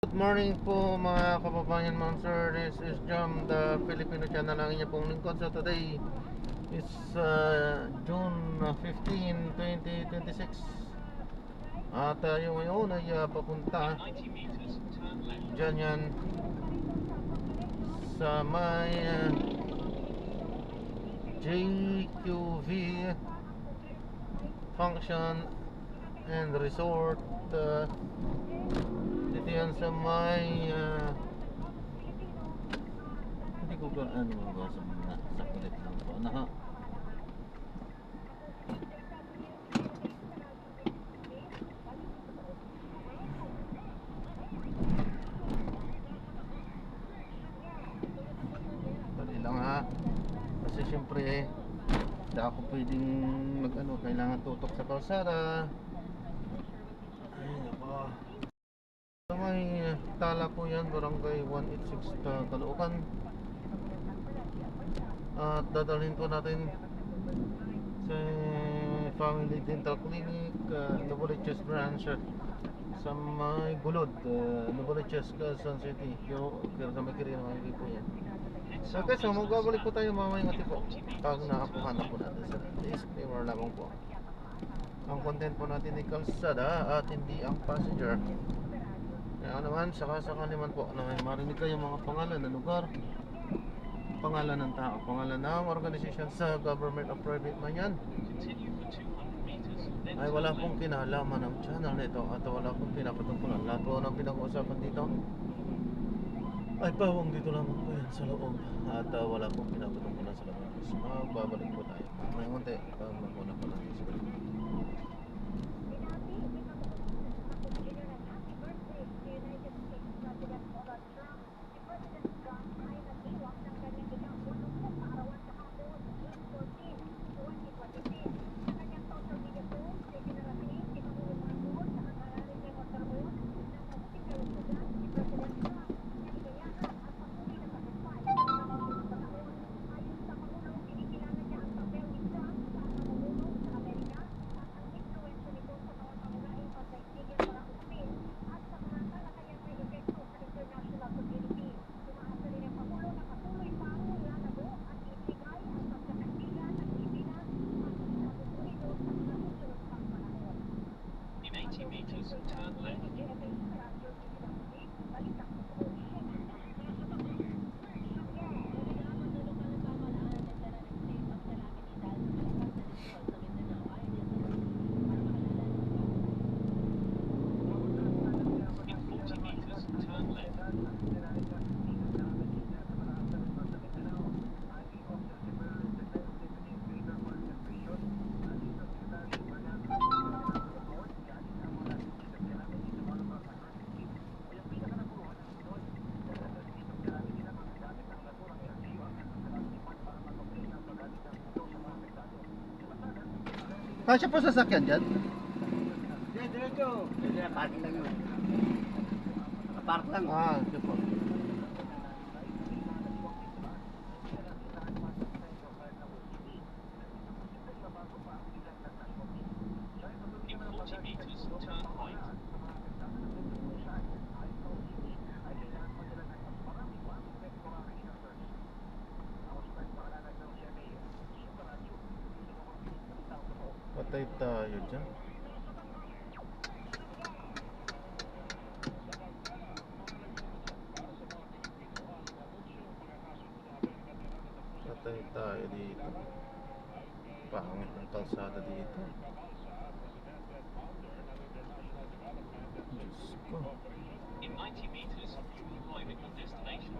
Good morning po mga kababayan, ma'am sir. This is Jam, the Filipino channel ang inyong pong lingkod. So today is June 15, 2026. At tayo ngayon ay papunta dyan yan sa may JQV Function and Resort. Dito yan sa may hindi ko ba ano ba sa kulit lang po na dali lang ha, kasi syempre hindi ako pwedeng mag ano, kailangan tutok sa kalsada. Ay nako, sa may tala po yan, barangay 186 Caloocan. At dadalhin po natin sa Family Dental Clinic, Novaliches branch sa may Gulod, Novaliches, Quezon City. Pero sa may Quirino Highway po yan. So guys, so magbabalik po tayo mamayang ati po pag nakakuha na po natin sa disclaimer lamang po. Ang content po natin ay kalsada at hindi ang passenger. Kaya naman, sakasakali man po na may marinig kayo mga pangalan ng lugar, pangalan ng tao, pangalan ng organisasyon sa government o private man yan, ay wala pong kinalaman ng channel nito at wala pong pinapatungkulan. Lahat po ng pinag-uusapan dito ay pawang dito lamang po yan sa loob at wala pong pinapatungkulan sa labas. Magbabalik po tayo may munti pag magmuna po natin sa balik. Kasya po sasakyan dyan? Diretso. Parking lang yun. Park lang. Okay po. Patay tayo dyan. Patay tayo dito. Pangit ng kalsada dito. Diyos ko. In 90 meters, you will arrive at your destination.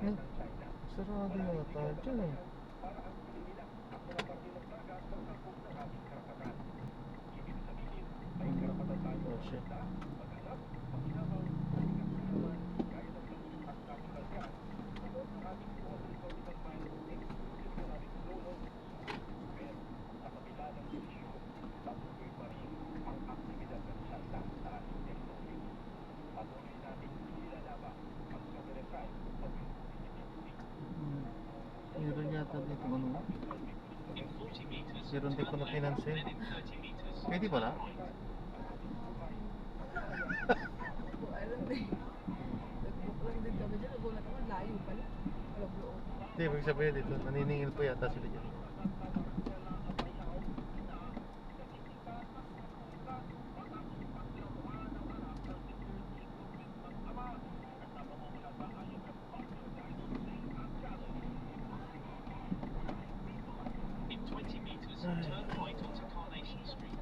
Sarado yata dyan eh. Oh shit. Meron yata dito ano. In 40 meters, Meron din ko na pinansin. then in 30 meters, Pwede pala? Alam na eh. Nag-book lang din kami dyan. Nagulat ako, layo pala. Alam loob. Hindi, ibig sabihin dito, naniningil pa yata sila dyan. in 20 meters, turn right onto Carnation Street.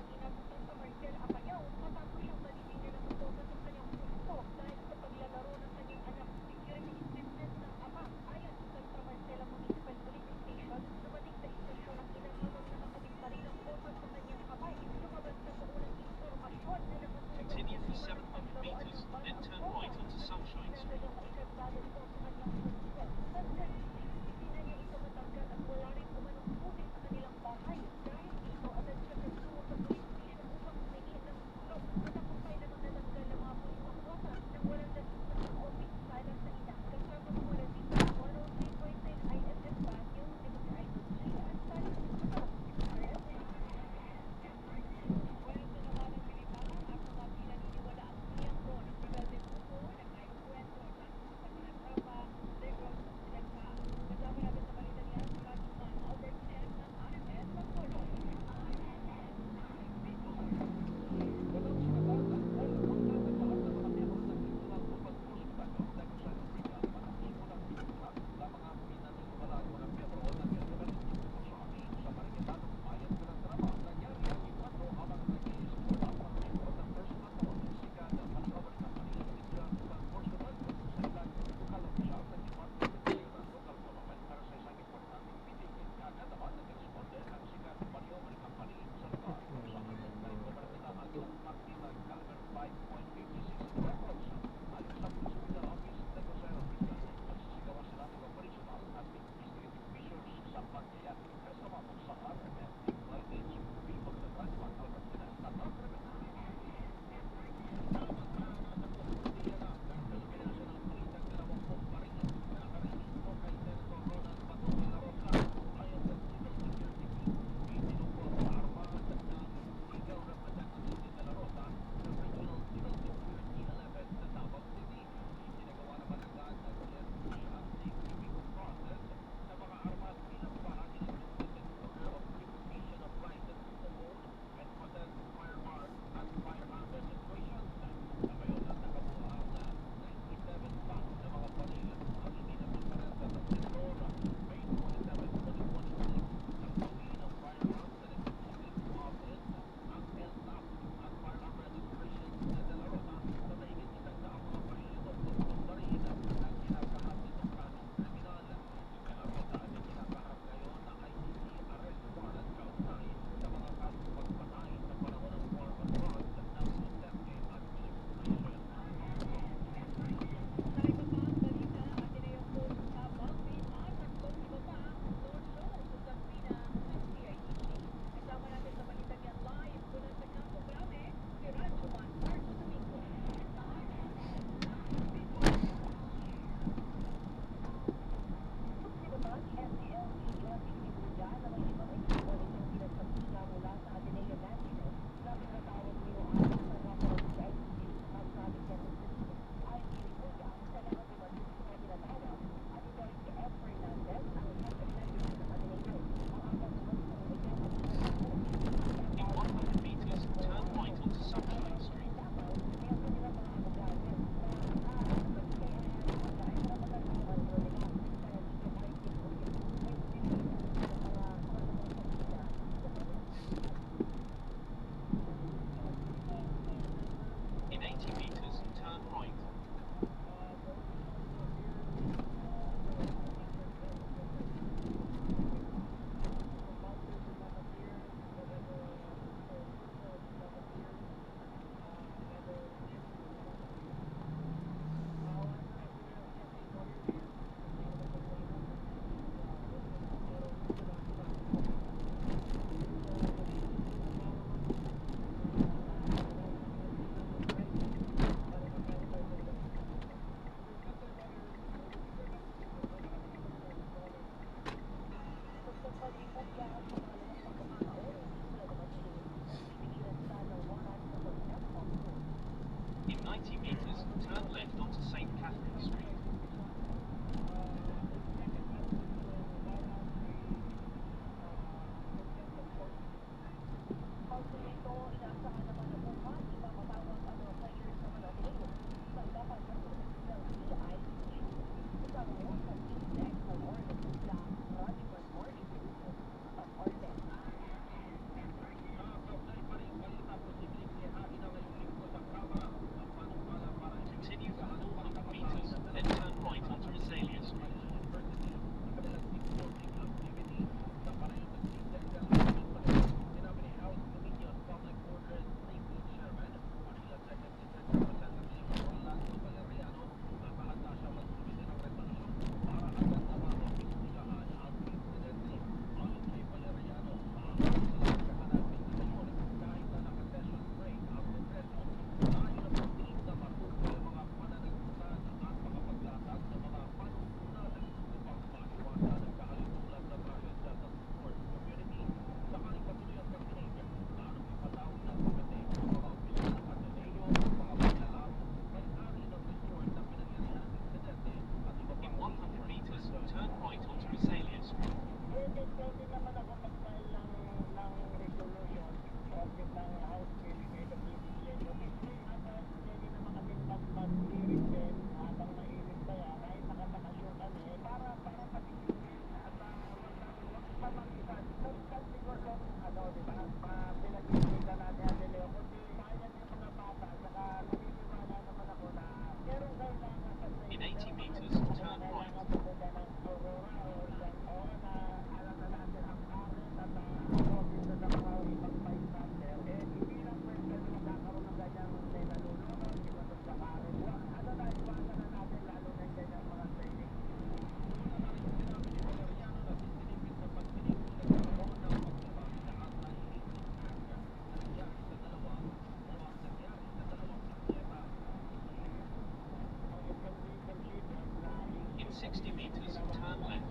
60 meters, turn left.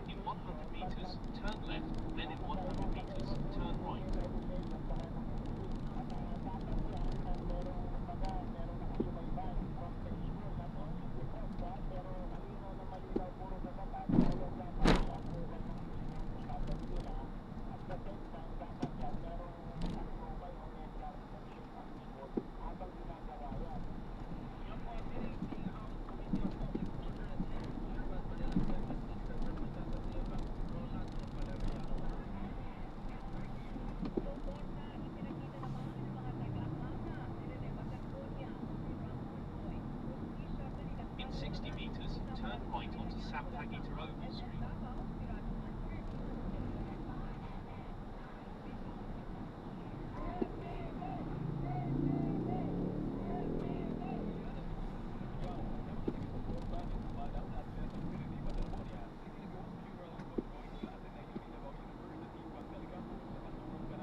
In 100 meters, turn left, then in 100 meters, turn right. In 60 meters, turn right onto Sampaguita Oval Street.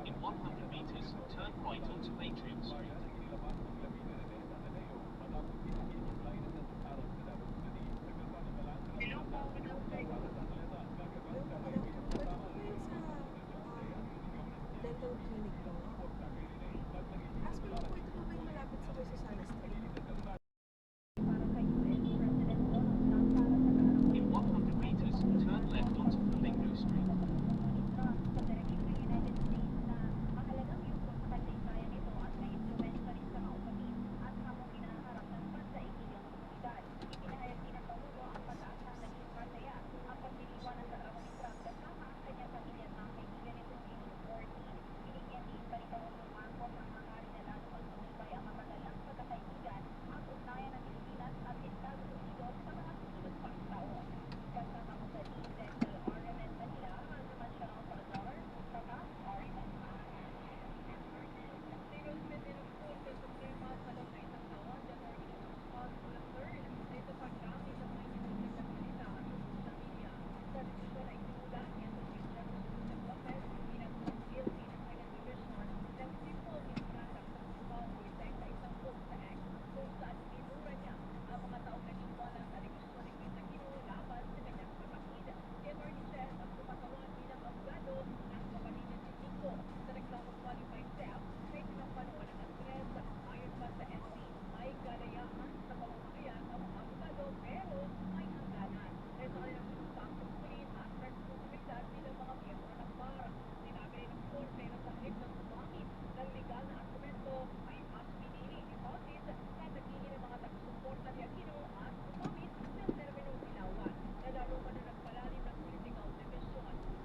In 100 meters, turn right onto Matrium Street. Dental clinic po. Ask ko lang po, ito po ba yung malapit sa Rosasana Street? In 100 meters, turn left onto Flamingo Street.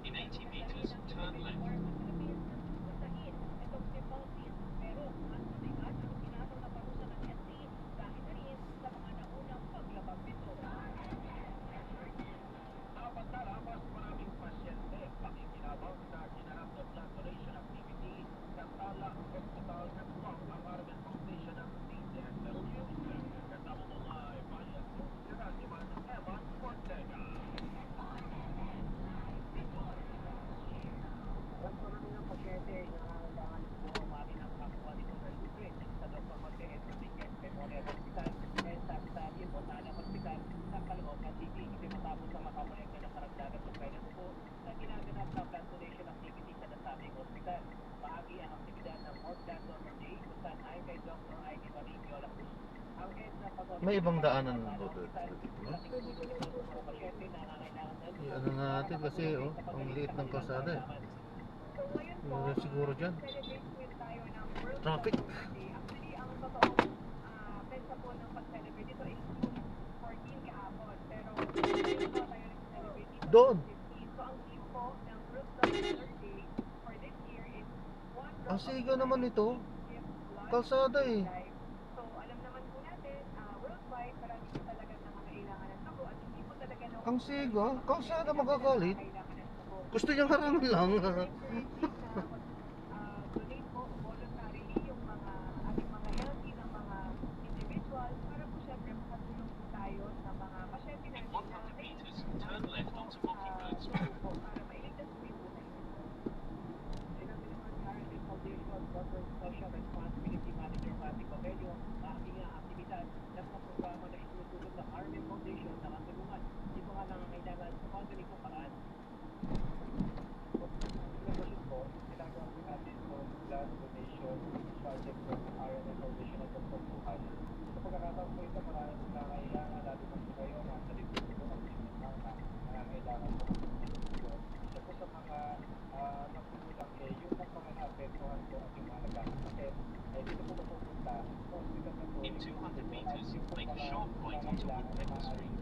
In 80 meters, turn left. May ibang daanan po dito. Pwede ko lang po. Ano na natin kasi oh, ang liit ng kalsada eh. Meron siguro dyan. Traffic. Doon. Ang siga naman ito. Kalsada eh. So, alam naman po natin, worldwide, marami po talaga nangangailangan ng tubo at hindi po talaga naman Ang siga. Kalsada magagalit. kailangan ng tubo. Gusto niyang harangan lang. Donate po voluntarily yung mga ating mga healthy ng mga individual para po syempre makatulong po tayo sa mga pasyente Street.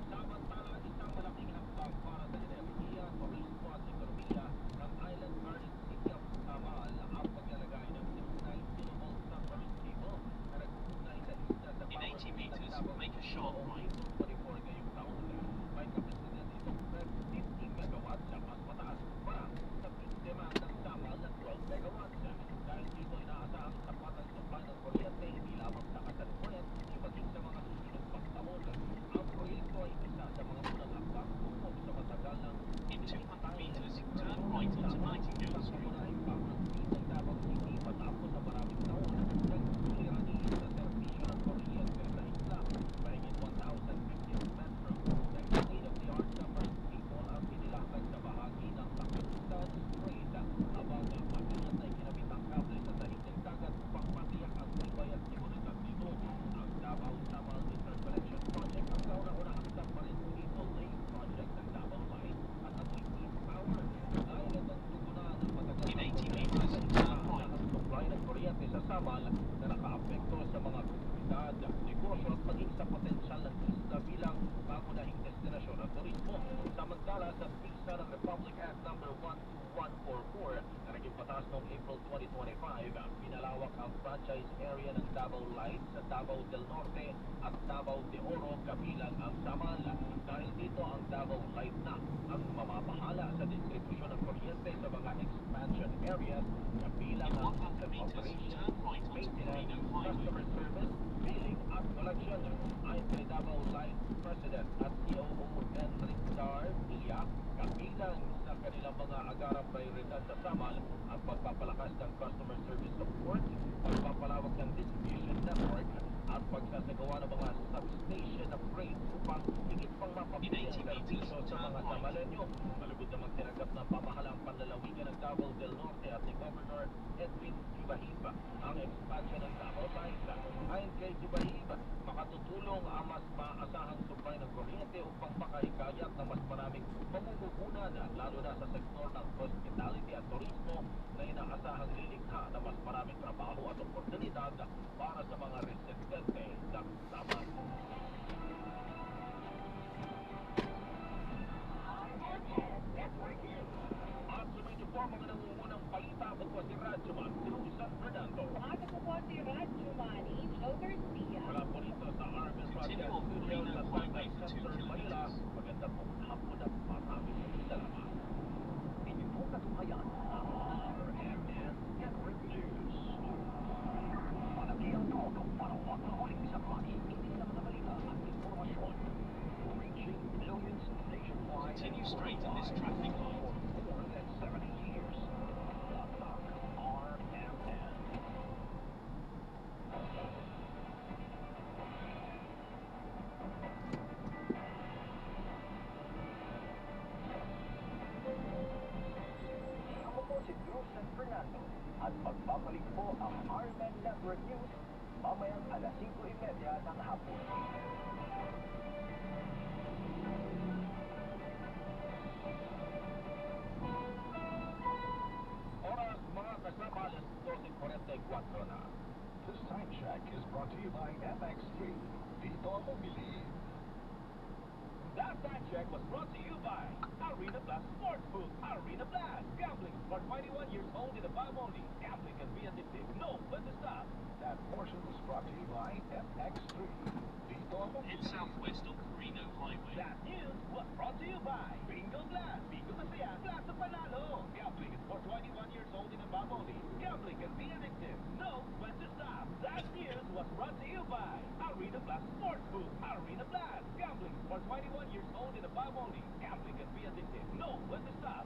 Samantala, isang malaking hakbang para sa enerhiya, turismo at ekonomiya ng Island Garden City of Samal ang paglalagay ng 69 kilovolt submarine cable na nag-uugnay sa isla sa In power 80 grid ng meters, Davao make a City sharp noong right. April 24 ngayong taon. May kapasidad itong 50 megawatts sa mas mataas pa sa sistema ng Samal na 12 megawatts. Dahil dito inaasahang sapat ang supply ng kuryente hindi lamang sa kasalukuyan kundi maging sa mga susunod pang taon. Ang proyekto ay isa sa mga unang hakbang tungo sa matagal ng In 200 meters, turn right onto Nightingale Street. pangunahing power grid ng Davao City matapos sa maraming taon ng suliranin sa serbisyo ng kuryente sa isla. Mahigit 1,050 metro ng state-of-the-art submarine cable ang pinilakad sa bahagi ng Pakistan Strait habang maingat ay kinabit ang kable sa sahiging dagat upang matiyak ang tibay at seguridad nito. Ang Davao Samal Interconnection Project ang kauna-unahang submarine cable laying project ng Davao Line at amoy clean power. Dahil itong tugunan ng matagal In na 80 meters, problema turn sa right. supply ng kuryente sa Samal na nakaapekto sa mga komunidad, negosyo at maging sa potensyal ng isla bilang pangunahing destinasyon ng turismo. Samantala sa pista ng Republic Act No. 12144 na naging batas noong April 2025, pinalawak ang franchise area ng Davao Light sa Davao del Norte at Davao de Oro kabilang ang Samal. Dahil dito ang Davao Light na ang mamapahala sa distribusyon ng kuryente sa mga expansion areas kabilang In ang 100 system meters, operations, turn right onto maintenance, Carino Highway. customer service, billing at collection. Ayon kay Davao Light President at COO Enric Dar Villa, kabilang sa kanilang mga agarang prioridad sa Samal ang pagpapalakas ng customer service support, pagpapalawak ng distribution network at pagsasagawa ng mga substation upgrades upang higit pang mapabili ang serbisyo sa mga Samalenyo. Malugod namang tinanggap ng pamahalang panlalawigan ng Davao del Norte at ni Governor Edwin Ibahiba ang expansion ng Davao Light. Ayon kay Ibahiba, makatutulong ang mas maasahang supply ng kuryente upang makahikayat ng mas maraming mamumuhunan lalo na sa sektor ng hospitality at turismo na inaasahang lilikha na mas maraming trabaho at oportunidad para sa mga residente ng Samal. At sumidyo po ang mga nangungunang balita ako po si Radyoman through San Fernando. Ako po si Radjumani Joe Garcia. Mula po rito sa Arvin Continue Broadcast on Studios Carino sa Highway Santa for 2 Central, Manila. kilometers. Magandang pong hapon at maraming salamat. Inyong katunghayan ang RMN Network News. Panagihan ko para huling isang panig, hindi lang na balita at informasyon. Reaching millions nationwide. Continue straight in this traffic light. For more than 70 years. Tatak RMN. Ako po si Drew San Fernando at magbabalik po ang RMN Network News mamayang alas 5:30 ng hapon. Oras mga kasama, alas 12:44 na. This time check is brought to you by FX3. Dito bumili. That time check was brought to you by Arena Plus Sports Book. Arena Plus. Gambling for 21 years old and above only. Gambling can be addictive. Know when to stop. That portion is brought to you by FX3. Dito Head southwest on Carino Highway. That news was brought to you by Bingo Glass. Bingo Masaya. Glass of Panalo. Gambling is for 21 years old and above only. Gambling can be addictive. Know when to stop. That news was brought to you by Arena Plus Sports Book. Arena Plus. Gambling is for 21 years old and above only. Gambling can be addictive. Know when to stop.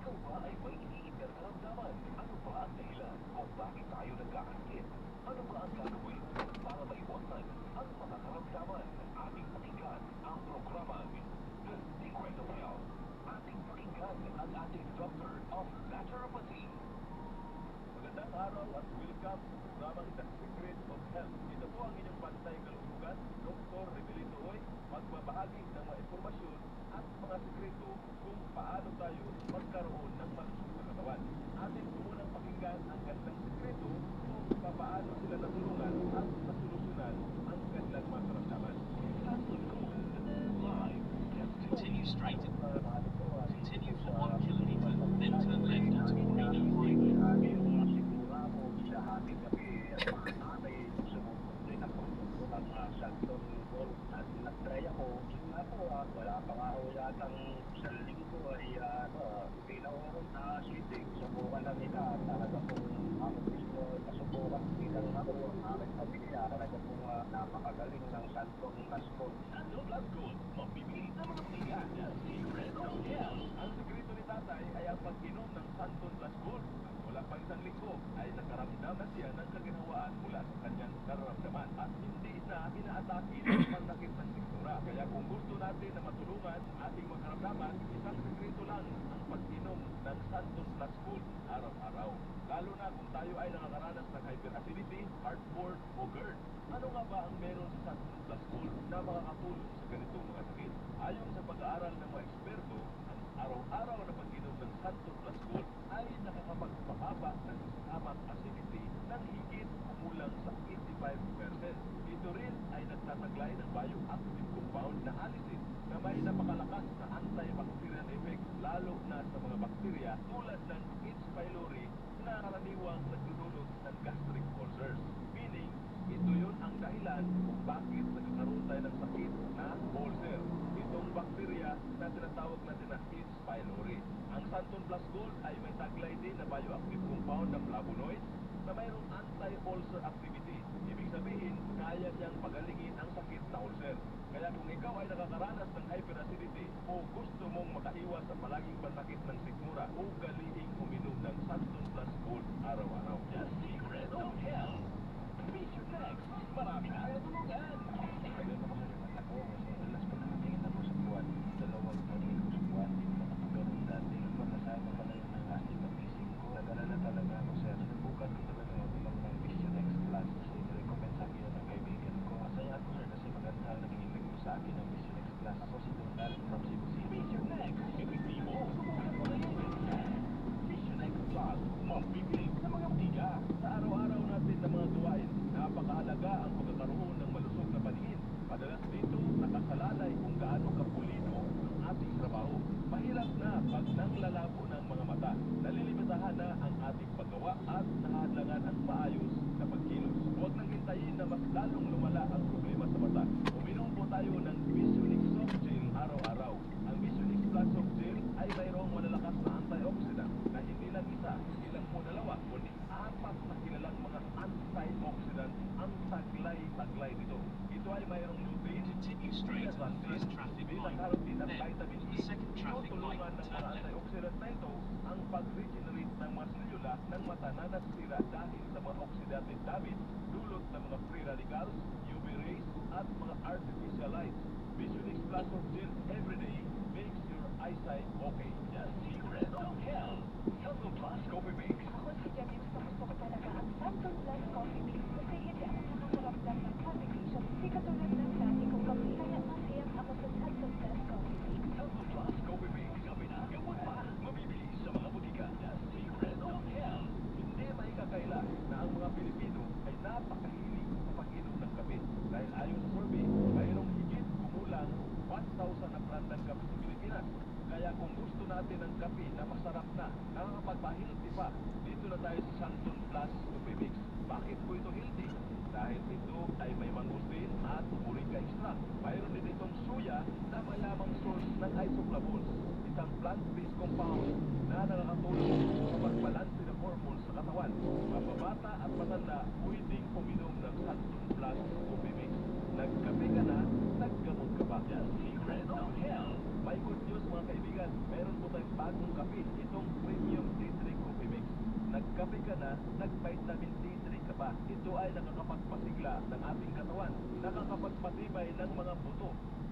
Ikaw ba ay may iniindar na ramdaman? Ano ba ang dahilan kung bakit tayo nagkakasakit? Ano ba ang gagawin para maiwasan ang mga karamdaman? Ating pakinggan ang programang The Secret of Health. Ating pakinggan at welcome sa programang The Secret of Health. Ito po ang inyong bantay kalusugan, Dr. Rebelito Oy, magbabahagi ng mga impormasyon at mga sekreto kung paano tayo magkaroon ng malusog na katawan. Atin po munang pakinggan ang kanilang sekreto kung paano sila natulungan at nasolusyonan ang kanilang mga karamdaman. Live. Continue straight. Continue for 1 kilometer, then turn left onto Carino Highway. Wala pa nga ho yatang isang linggo ay pinauron na sitig. Subukan na nila. Talaga pong ako mismo nasubukan. Bilang ako ang aking pamilya. Talaga pong napakagaling ng Santong Nascon. Santong Nascon, mabibili ng mga pagkain. Secret of Health. Ang sekreto ni tatay ay ang pag-inom ng Santong Nascon. Wala pang isang linggo ay nakaramdam na siya ng kaginhawaan mula sa kanyang nararamdaman at hindi na inaatake ng panakit ng siktura. Kaya kung gusto natin na matulungan ating makaramdaman, isang sekreto lang ang pag-inom ng Santong Nascon araw-araw. Lalo na kung tayo ay nakakaranas ng hyperacidity, heartburn o GERD. Ano nga ba ang meron sa Santong Nascon na makakatulong sa ganitong mga sakit? Ayon sa pag-aaral ng mga eksperto, ang araw-araw na pag-inom ng Santong Nascon ay nakakapagpahaba ng stomach acidity ng higit kumulang sa 85%. Ito rin ay nagtataglay ng bioactive compound na alisin na may napakalakas na antibacterial effect lalo na sa mga bakterya tulad ng H. pylori na karaniwang nagdudulot ng gastric ulcers. Meaning, ito yun ang dahilan kung bakit nagkakaroon tayo ng sakit na ulcer. Itong bakterya na tinatawag natin na H. pylori. Ang Santon Plus Gold ay may taglay din na bioactive compound na flavonoids na mayroong anti-ulcer activity. Ibig sabihin, kaya niyang pagalingin ang sakit na ulcer. Kaya kung ikaw ay nakakaranas ng hyperacidity o gusto mong makaiwas sa palaging panakit ng sikmura, ugaliing uminom ng Santon Plus Gold araw-araw. The Secret of Health. Meet your next. Marami na kayo tulungan. Ganun ako sa naman ako kasi madalas pag nakatingin ako sa buwan, 2 taon ko sa buwan, hindi naman ako ganun dati. Pagkasama pala yun ng astig na gising ko. Nag-alala talaga ako sir. Sinubukan ko talaga uminom ng Vision X Plus kasi nirecommend sa akin yun ng kaibigan ko. Masaya ako sir kasi maganda ang naging effect mo sa akin ng Vision X Plus. Ako si Donald from Cebu City. Meet your next. Ibigay mo. Subukan mo ngayon. Vision X Plus. Mabibilig sa mga tiga. Sa araw-araw natin na mga gawain, napakahalaga ang pagkakaroon ng malusog na paningin. Madalas dito, nakasalalay kung gaano kapulido ang ating trabaho. Mahirap na pag nanglalabo ng mga mata. Nalilimitahan na ang ating paggawa at nahadlangan ang maayos na pagkilos. Huwag nang hintayin na mas lalong lumala ang problema sa mata. Uminom po tayo ng Visionix Soft Gel araw-araw. Ang Visionix Plus Soft Gel ay mayroong malalakas na antioxidant na hindi lang isa, hindi lang po dalawa, kundi 4 na kilalang mga antioxidant ang taglay nito. Ito ay mayroong lutein, Continue straight to the first traffic light. beta-carotene at Then, vitamin to E. the second traffic light, Tinutulungan ng turn mga left. antioxidant na ito ang pag-regenerate ng mga selula ng mata na nasira dahil sa mga oxidative damage dulot ng mga free radicals, UV rays, at mga artificial lights. Visionix Plus of Gel everyday makes your eyesight okay. The Secret of Health. Santon Plus Coffee Mix. Ako si Jen, gusto ko talaga ang Santon Plus Coffee Mix kasi hindi ako nakakaramdam ng caffeination. Hindi katulad ng dati kong kape, kaya masayang ako sa Santon Plus Coffee Mix. Santon Plus Coffee Mix. Kape na gamot pa. Mabibili sa mga butika. The Secret of Health. Hindi may kakaila na ang mga Pilipino ay napakahilig sa pag-inom ng kape. Dahil ayon sa survey, mayroong higit kumulang 1,000 na brandang kape sa Pilipinas. Kaya kung gusto natin ng kape na masarap na, nakakapagpa-healthy pa, dito na tayo sa Santon Plus Coffee Mix. Bakit po ito healthy? Dahil ito ay may mangosteen at moringa extract. Mayroon din itong suya na mayamang source ng isoflavones, isang plant-based compound na nakakatulong sa pagbalanse ng hormones sa katawan. Mababata at matanda pwedeng uminom ng Santon Plus Coffee Mix. Nagkape ka na, naggamot ka pa. The Secret of Health. May good news mga kaibigan, meron po tayong bagong kape, itong Premium D3 Coffee Mix. Nagkape ka na, nag-vitamin D3 ka pa. Ito ay nakakapagpasigla ng ating katawan, nakakapagpatibay ng mga buto.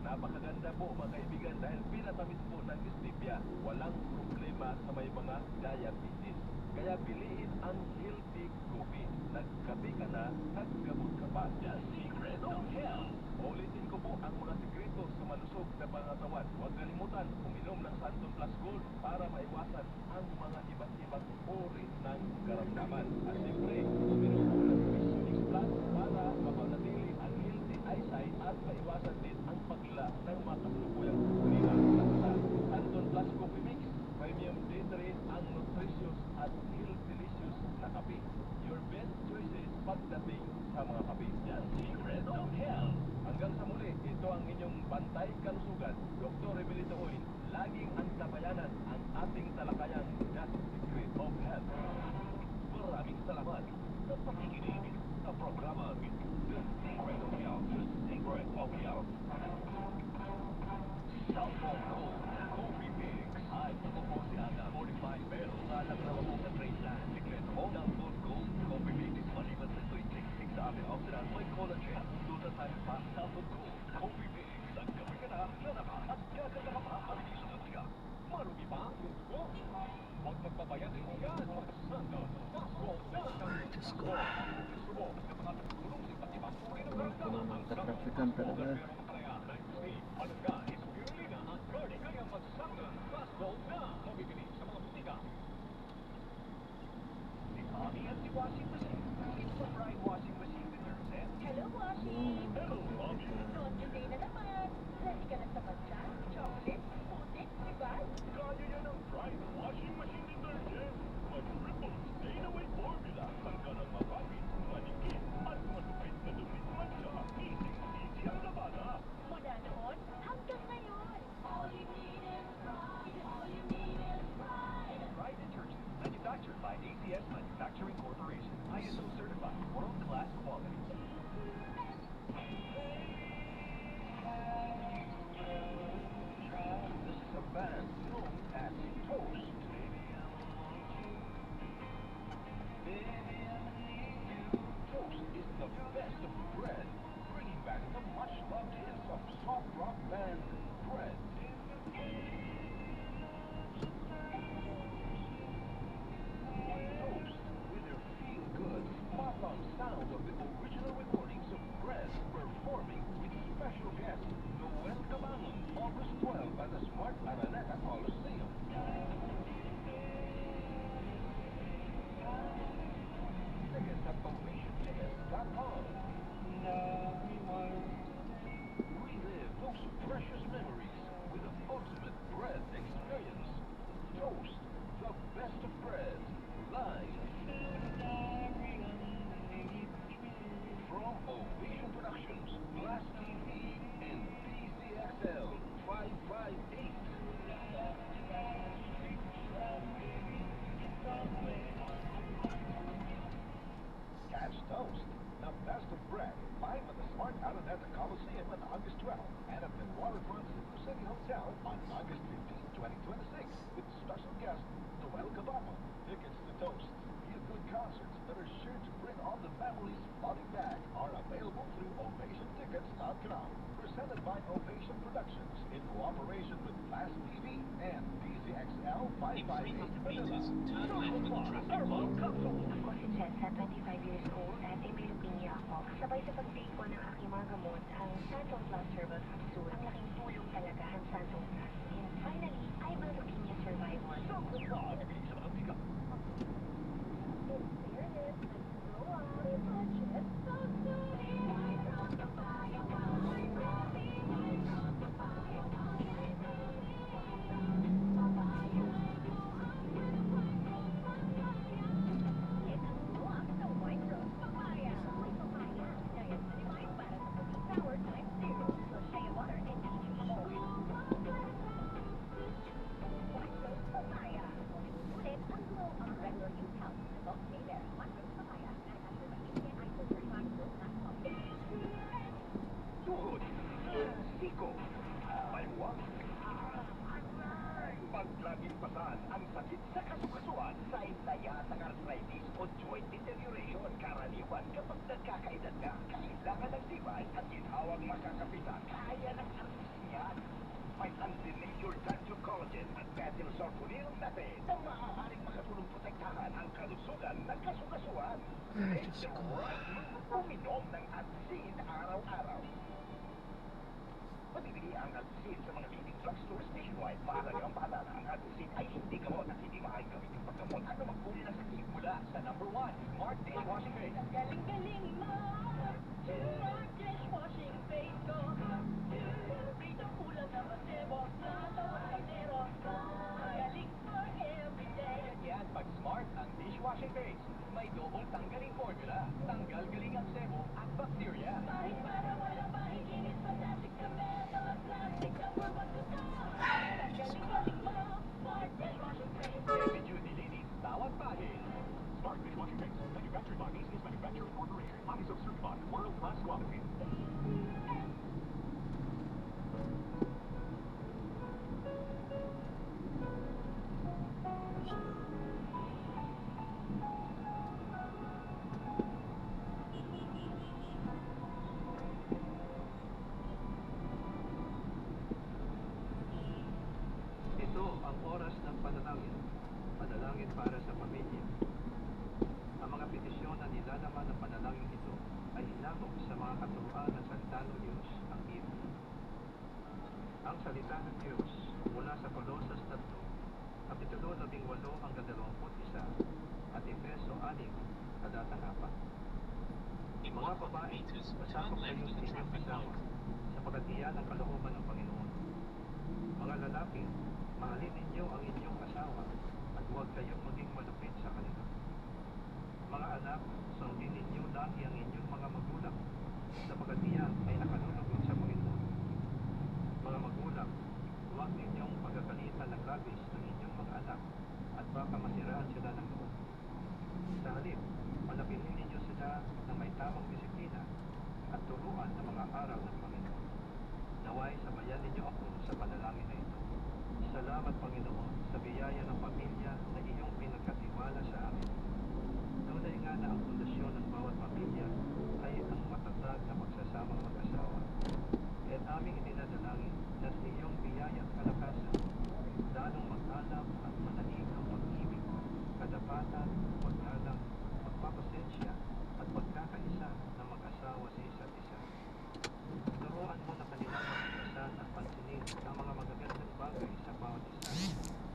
Napakaganda po mga kaibigan dahil pinatamis po ng stevia. Walang problema sa may mga diabetes. Kaya piliin ang healthy coffee. Nagkape ka na, naggamot ka pa. The Secret of Health. Ulitin ko po ang mga sikreto sa malusog na pangatawan. Huwag kalimutan, uminom ng Santon Plus Gold para maiwasan ang mga iba't ibang uri ng karamdaman. At siyempre, uminom po ng Visionix Plus para mapanatili ang healthy eyesight at maiwasan din ang pagla ng mga kasalukuyang problema. At sa Santon Plus Coffee Mix, premium din rin ang nutritious at delicious na kape. Your best choices pagdating sa mga kape. The Secret of Health. Hanggang sa muli, ito ang inyong bantay kalusugan. Dr. Emilito Oin, laging ang tabayanan ang ating talakayan. The Secret of Health. Maraming salamat sa pakikinig sa programang The Secret of Health. The Secret of Health. Cellphone Gold Coffee Mix. Ay, ako po si Ana, 45 pesos. Alam na ako sa trade plan. Sikreto mo, Cellphone Gold Coffee Mix. Maliban sa ito'y tiksik sa antioxidant, may collagen. Duda tayo pa, Cellphone Gold Coffee Mix. Nagkape ka na, nanaka, at gaganda ka pa ang isang matiga. Marumi pa ang gusto. Huwag magbabayad rin yan. Magsandal. Pasok na ang Diyos ko. gusto mo. Sa mga tulong sa iba't ibang uri ng Puno karamdaman. ng katrafikan talaga. Washing machine. It's a Pride washing machine detergent. Hello, Washi! Today na naman. Ready ka na sa matcha, chocolate, putik, diba? Kaya yan ang Pride washing machine detergent. Mag-ripple stain away formula. Tanggal ang mapapit, manikit, at malupit na dupit matcha. Easy ang labada. Mula noon hanggang ngayon. All you need is pride. All you need is pride. Pride detergent. Manufactured by ACS Manufacturing Corporation. ISO certified. World-class quality. This is a band known as Toast. Toast is the best of bread, bringing back the much-loved hits of soft rock band Bread. Toast, with their feel-good, spot-on sound of the original recordings of Bread, performing with special guest Noel Cabangon, August 12 at the Smart Araneta Coliseum. Tickets at OvationTickets.com. Relive those precious memories with the ultimate Bread experience. Toast, the best of bread, live. From Ovation Productions, Glass TV, and PCXL 558. Catch Toast, the best of bread, live at the Smart Araneta Coliseum on August 12 and at the Waterfront Super City Hotel on August 15, 2026 with special guest Noel Cabangon. Tickets to Toast, feel good concerts that are sure to bring all the memories flooding back are available through OvationTickets.com. Presented by Ovation Productions in cooperation with Glass TV and PCXL In 558 300 Manila. meters, turn left at the traffic light. Ako si Jessa, 25 years old at may leukemia ako. Sabay sa pag-take ko ng aking mga gamot, ang Santon Plus Herbal Capsule. Ang laking tulong talaga ang Santon Plus. And finally, I'm a leukemia survivor. Sa mga biga. In fairness, grow up, budget, so soon. I brought the fire, I brought the fire. Tuhod, siko, paliwag. Pag laging pasan ang sakit sa kasukasuan, sign na yata ng arthritis o joint deterioration karaniwan kapag nagkakaedad na. Kailangan ng tibay at ginhawang makakapitan. Kaya ng arthritis niyan. May anti-major collagen at methyl sulfonyl method na maaaring makatulong protektahan ang gusto mo ay uminom ng Adsin araw-araw. Mabibili ang Adsin sa mga leading drugstores nationwide. Mahalagang paalala, ang Adsin ay hindi gamot at hindi maaaring gamitin paggamot ang namangkuli ng sakit. Mula sa number 1, Smart Dishwashing Base. Galing-galing mo, Smart dishwashing face ko. Dito kulang na masebo, plato, kaldero. Galing for everyday. Yan, pag Smart ang dishwashing base, may double tanggaling formula. Tanggal-galing ang sebo at bacteria. Kahit para wala mahiginis, fantastic na method. Plastic number 1 to top. Galing-galing mo, Smart dishwashing face. Heavy duty ladies, bawat bahid. Smart Dishwashing Base, manufactured by Macy's Manufacturing Corporation. Mamisoap certified, world-class quality. Ito ang oras ng panalangin. Panalangin para sa pamilya. Ang mga petisyon na nilalaman ng panalangin ito ay hinabog sa mga katuruan ng salita ng Diyos, ang Biblia. Ang salita ng Diyos mula sa Kolosas 3, Kapitulo 18 hanggang 21, at Efeso 6, talatang 4. In Mga 100 babae, meters, pasakop turn left kayo at sa the inyong traffic asawa, light. sapagkat iyan ang kalooban ng Panginoon. Mga lalaki, mahalin ninyo ang inyong asawa at huwag kayong maging malupit sa kanila. Mga anak, sundin ninyo lagi ang inyong mga magulang, sapagkat iyan ay nakalulugod sa Panginoon. Mga magulang, huwag ninyong pagkakalitan ng labis ng inyong mga anak at baka masiraan sila ng loob. Sa halip, manapilin ninyo sila ng may tamang disiplina at turuan ng mga aral ng Panginoon. Naway, sabayan ninyo ako sa panalangin na ito. Salamat, Panginoon, sa biyaya ng pamilya na iyong pinagkatiwala sa amin. Tunay nga na ang pundasyon ng bawat pamilya ay ang matatag na pagsasamang mag-asawa. Kaya't aming itinadalangin na sa iyong biyaya at kalakasan, lalong mag-alap at manalig ang pag-ibig, kadapatan, paggalang, pagpapasensya, at pagkakaisa ng mag-asawa sa isa't isa. Turuan mo na kanilang magpasan at pansinin ang mga magagandang bagay sa bawat isa,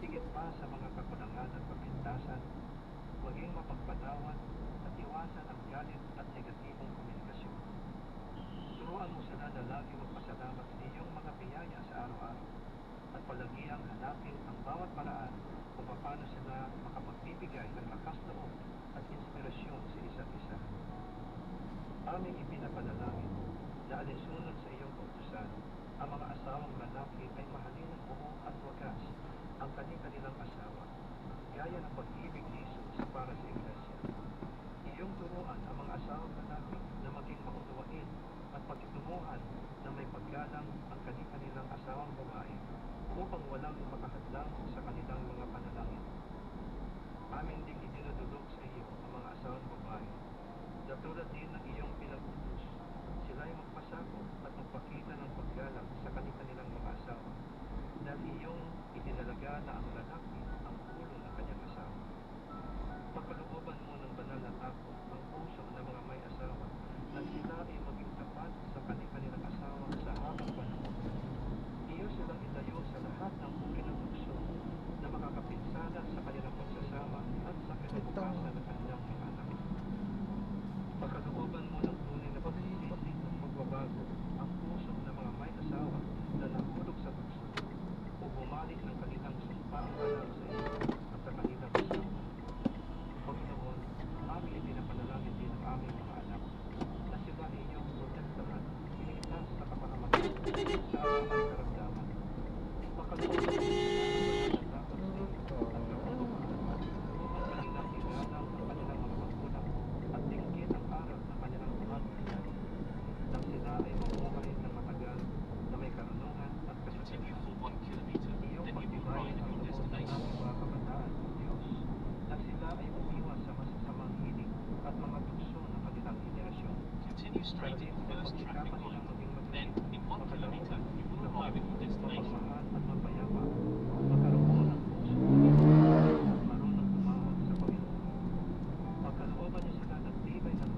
higit pa sa mga kakulangan at kapintasan, maging mapagpatawad at iwasan ang galit at negatibong komunikasyon. Turuan mo sila na lagi magpasalamat sa iyong mga biyaya sa araw-araw at palagiang hanapin ang bawat paraan kung paano sila makapagbibigay ng lakas loob at inspirasyon sa isa't isa. Aming ipinapanalangin na alinsunod sa iyong kautusan, ang mga asawang lalaki ay mahalin ng buo at wagas ang kanilang asawa, gaya ng pag-ibig ni Jesus para sa Iglesia. Iyong turuan ang mga asawang lalaki na maging maunawain at pagkitunguhan na may paggalang ang kanilang asawang babae upang walang makahadlang sa kanilang mga panalangin. Amin ding idinudulog sa iyo ang mga asawang babae na tulad din ng iyong pinag-utos, sila ay magpasakop at magpakita ng paggalang sa kanilang mga asawa dahil iyong itinalaga na ang lalaki ang ulo ng kanyang asawa. Pagkalooban mo ng banal na takot ang puso ng mga may asawa na sila ay maging tapat sa kanilang asawa sa habang panahon. Iyo silang itayo sa lahat ng uri ng tukso na makakapinsala sa kanilang pagsasama at sa kinabukasan ng kanilang mga anak. Pagkalooban mo ng tunay na pagsisisi at pagbabago ang puso ng mga may asawa na nahulog sa tukso o bumalik ng kanilang sumpaang banal sa iyo at sa kanilang asawa. Panginoon, aming itinapanalangin din ang aming mga anak na sila ay iyong protektahan, iligtas sa kapahamakan sa aming karamdaman. Pagkalooban mo ng dapat sa iyo at kapahamakan upang kanilang igalang ang kanilang mga magulang at dinggin ang aral ng kanilang mahal na nanay. Nang sila ay mamuhay ng matagal na may karunungan at Continue kasasayan. for 1 kilometer, Iyong then you will pagtibayin arrive ang at your loob ng destination. aming mga kabataan, O Diyos, na sila ay umiwas sa masasamang hilig at mga tukso ng kanilang henerasyon. Continue straight Dahil at the sa first traffic pagsikapan nilang light. maging Then, matuwid, in 1 kilometer, you will arrive at your destination. mapagmahal at mapayapa, magkaroon ng puso at marunong tumawag sa Panginoon. Pagkalooban niyo sila ng tibay ng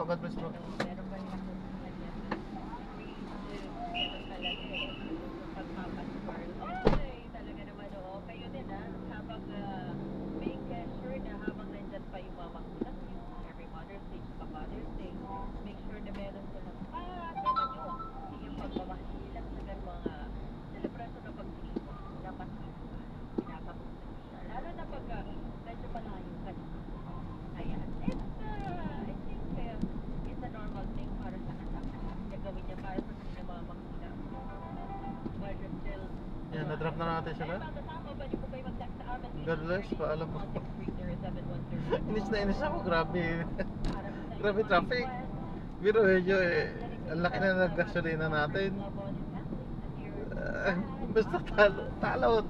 God bless po. Meron ba rin ako sa kanya? Meron talaga eh. Pagpapaspar. Oy, talaga naman oo. Kayo din habang make sure na habang nandyan pa yung mga magulang nyo, every Mother's Day, saka Father's Day, make sure na meron silang alam nyo, yung pagmamahal nila sa mga celebration ng pag-ibig na mas pinakamusta nyo siya. Lalo na pag medyo malayo ka na. Ayan. I think it's a normal thing para sa anak. Gagawin niya para sa kanyang mga magulang. But you're still... Yan, na-drop na natin sila. Pwede po kayo mag-text sa amin. God bless, paalam po. 1630710. Inis na inis ako, grabe. Grabe traffic. Pero medyo ang laki na nag-gasolina natin. Basta talo.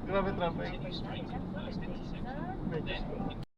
Grabe traffic. Continue straight at the first intersection. Medyo Then